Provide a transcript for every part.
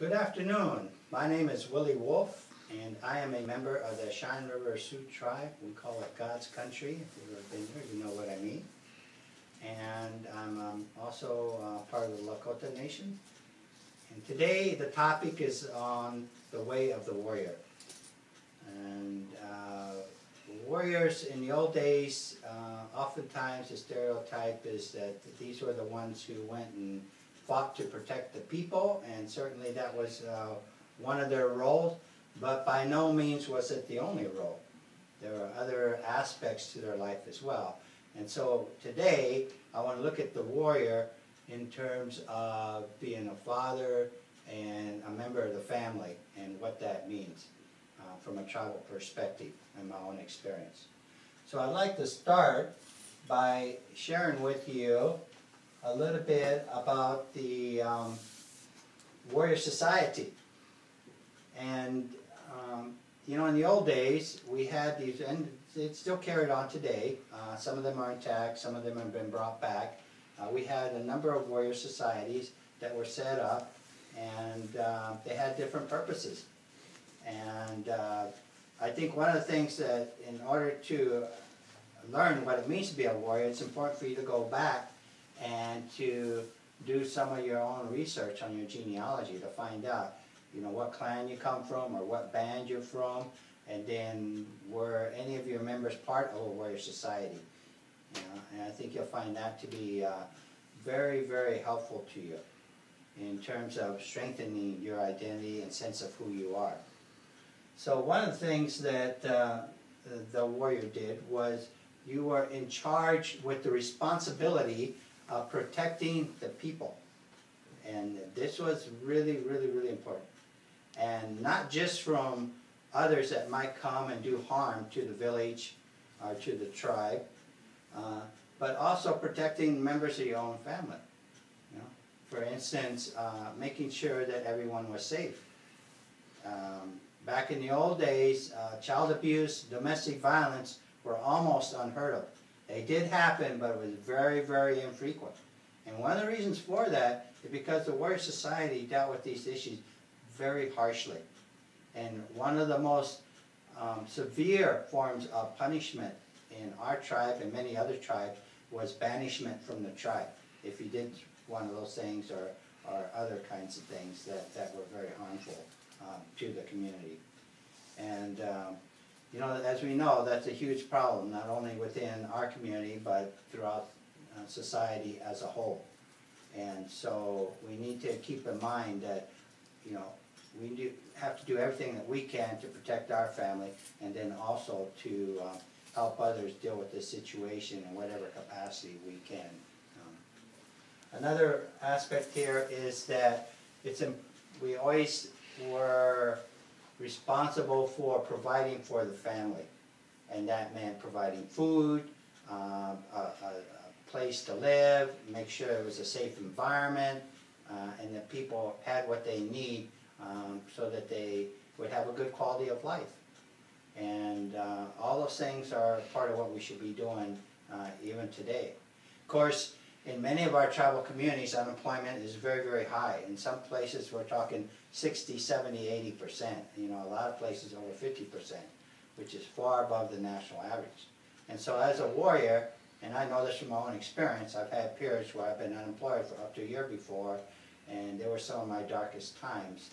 Good afternoon. My name is Willie Wolf, and I am a member of the Cheyenne River Sioux Tribe. We call it God's Country. If you've ever been here, you know what I mean. And I'm also part of the Lakota Nation. And today the topic is on the way of the warrior. And warriors in the old days, oftentimes the stereotype is that these were the ones who went and fought to protect the people, and certainly that was one of their roles, but by no means was it the only role. There were other aspects to their life as well. And so today I want to look at the warrior in terms of being a father and a member of the family and what that means from a tribal perspective and my own experience. So I'd like to start by sharing with you a little bit about the warrior society. And you know, in the old days we had these, and it's still carried on today. Some of them are intact, some of them have been brought back. We had a number of warrior societies that were set up, and they had different purposes. And I think one of the things that in order to learn what it means to be a warrior, it's important for you to go back and to do some of your own research on your genealogy to find out, you know, what clan you come from or what band you're from, and then were any of your members part of a warrior society. You know, and I think you'll find that to be very, very helpful to you in terms of strengthening your identity and sense of who you are. So one of the things that the warrior did was you were in charge with the responsibility of protecting the people. And this was really, really, really important. And not just from others that might come and do harm to the village or to the tribe, but also protecting members of your own family. You know? For instance, making sure that everyone was safe. Back in the old days, child abuse, domestic violence were almost unheard of. They did happen, but it was very, very infrequent. And one of the reasons for that is because the warrior society dealt with these issues very harshly. And one of the most severe forms of punishment in our tribe and many other tribes was banishment from the tribe if you did one of those things or other kinds of things that were very harmful to the community. And you know, as we know, that's a huge problem, not only within our community, but throughout society as a whole. And so we need to keep in mind that, you know, we do have to do everything that we can to protect our family, and then also to help others deal with this situation in whatever capacity we can. Another aspect here is that we always were responsible for providing for the family, and that meant providing food, a place to live, make sure it was a safe environment, and that people had what they need so that they would have a good quality of life. And all those things are part of what we should be doing even today. Of course, in many of our tribal communities, unemployment is very, very high. In some places, we're talking 60, 70, 80%. You know, a lot of places over 50%, which is far above the national average. And so as a warrior, and I know this from my own experience, I've had periods where I've been unemployed for up to a year before, and they were some of my darkest times.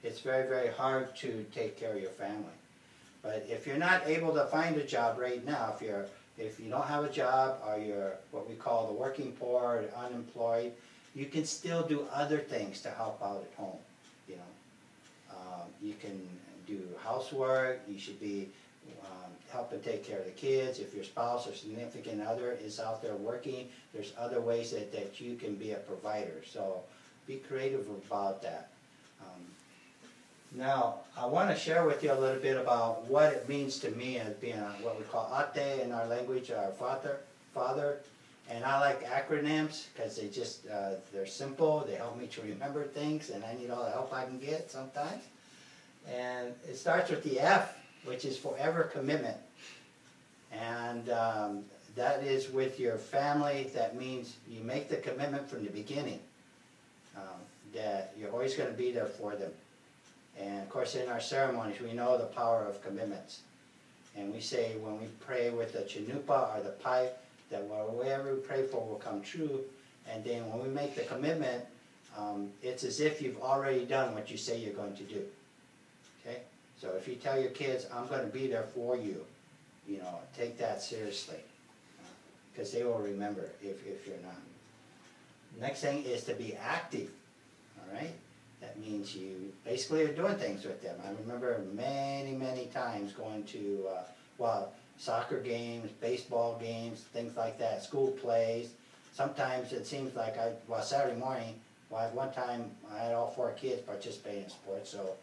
It's very, very hard to take care of your family. But if you're not able to find a job right now, if you don't have a job, or you're what we call the working poor or unemployed, you can still do other things to help out at home. You know, you can do housework. You should be helping take care of the kids. If your spouse or significant other is out there working, there's other ways that you can be a provider. So be creative about that. Now, I want to share with you a little bit about what it means to me as being what we call ate in our language, our father. And I like acronyms because they're simple, they help me to remember things, and I need all the help I can get sometimes. And it starts with the F, which is forever commitment. And that is with your family. That means you make the commitment from the beginning. that you're always going to be there for them. And of course in our ceremonies we know the power of commitments. And we say when we pray with the chinupa or the pipe that whatever we pray for will come true. And then when we make the commitment, it's as if you've already done what you say you're going to do. Okay? So if you tell your kids, I'm going to be there for you, you know, take that seriously. Because they will remember if you're not. Next thing is to be active. All right? That means you basically are doing things with them. I remember many times going to, soccer games, baseball games, things like that, school plays. Sometimes it seems like Saturday morning, one time I had all 4 kids participating in sports, so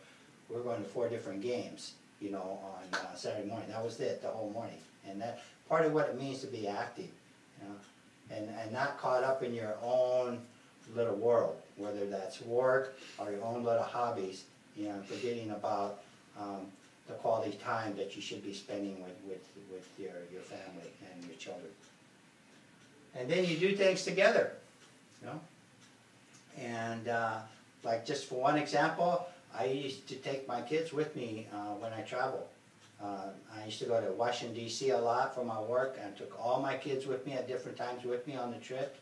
we were going to 4 different games, you know, on Saturday morning. That was it, the whole morning. And that's part of what it means to be active, you know, and not caught up in your own little world, whether that's work or your own little hobbies, you know, forgetting about the quality time that you should be spending with your family and your children. And then you do things together, you know. And like just for one example, I used to take my kids with me when I travel. I used to go to Washington, D.C. a lot for my work, and I took all my kids with me at different times with me on the trip.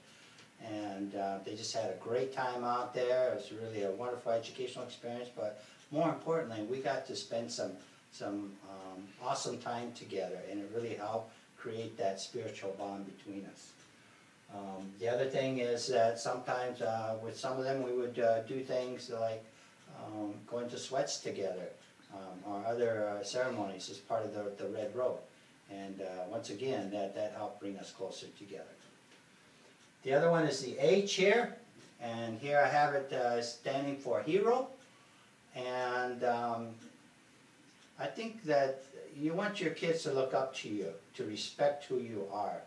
And they just had a great time out there. It was really a wonderful educational experience, but more importantly, we got to spend some awesome time together, and it really helped create that spiritual bond between us. The other thing is that sometimes with some of them we would do things like going to sweats together or other ceremonies as part of the Red Robe. And once again, that helped bring us closer together. The other one is the H here, and here I have it standing for hero. And I think that you want your kids to look up to you, to respect who you are.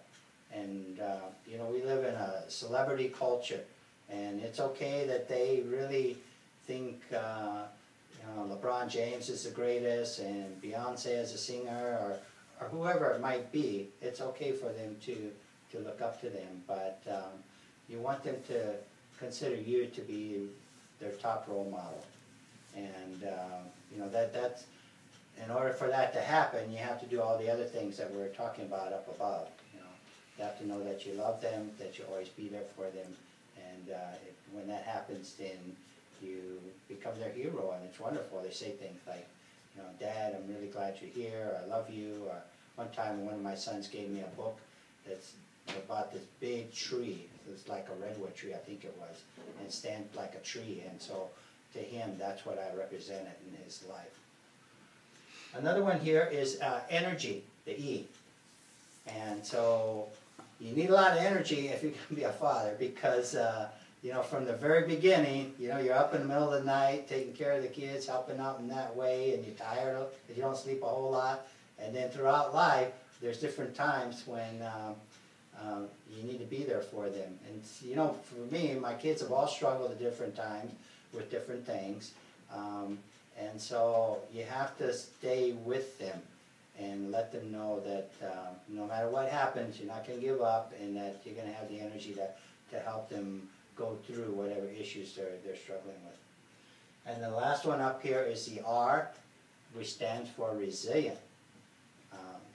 And you know, we live in a celebrity culture, and it's okay that they really think you know, LeBron James is the greatest and Beyonce as a singer, or whoever it might be. It's okay for them to look up to them, but you want them to consider you to be their top role model. And you know, that's, in order for that to happen, you have to do all the other things that we're talking about up above. You know, you have to know that you love them, that you'll always be there for them, and when that happens, then you become their hero, and it's wonderful. They say things like, you know, Dad, I'm really glad you're here, I love you. Or one time one of my sons gave me a book that's about this big tree. It's like a redwood tree, I think it was, and it stands like a tree, and so to him, that's what I represented in his life. Another one here is energy, the E. And so you need a lot of energy if you're going to be a father, because you know, from the very beginning, you know, you're up in the middle of the night taking care of the kids, helping out in that way, and you're tired of it, you don't sleep a whole lot. And then throughout life, there's different times when you need to be there for them. And you know, for me, my kids have all struggled at different times with different things. And so you have to stay with them and let them know that no matter what happens, you're not going to give up, and that you're going to have the energy to help them go through whatever issues they're struggling with. And the last one up here is the R, which stands for resilient.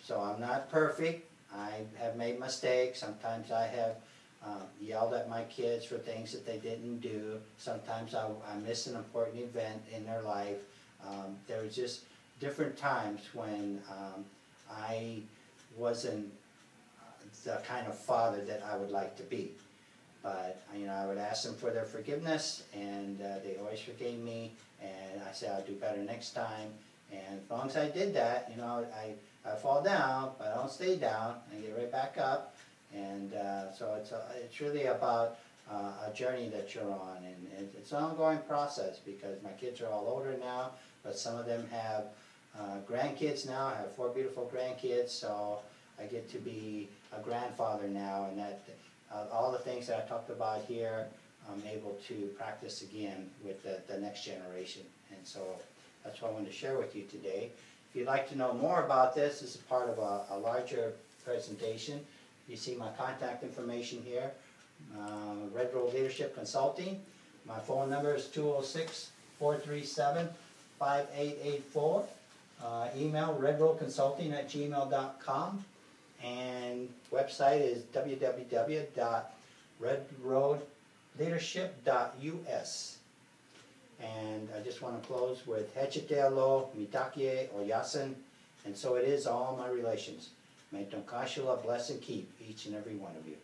So I'm not perfect. I have made mistakes. Sometimes I have yelled at my kids for things that they didn't do. Sometimes I miss an important event in their life. There were just different times when I wasn't the kind of father that I would like to be. But you know, I would ask them for their forgiveness, and they always forgave me, and I said I'll do better next time. And as long as I did that, you know, I fall down, but I don't stay down. I get right back up. And so it's really about a journey that you're on, and it's an ongoing process, because my kids are all older now, but some of them have grandkids now. I have 4 beautiful grandkids, so I get to be a grandfather now, and that all the things that I talked about here, I'm able to practice again with the next generation. And so that's what I wanted to share with you today. If you'd like to know more about this is part of a larger presentation. You see my contact information here, Red Robe Leadership Consulting. My phone number is 206-437-5884. Email redroadconsulting@gmail.com, and website is www.redroadleadership.us. And I just want to close with Hechitelo, Mitakie, Oyasin, and so it is all my relations. May Tonkashila bless and keep each and every one of you.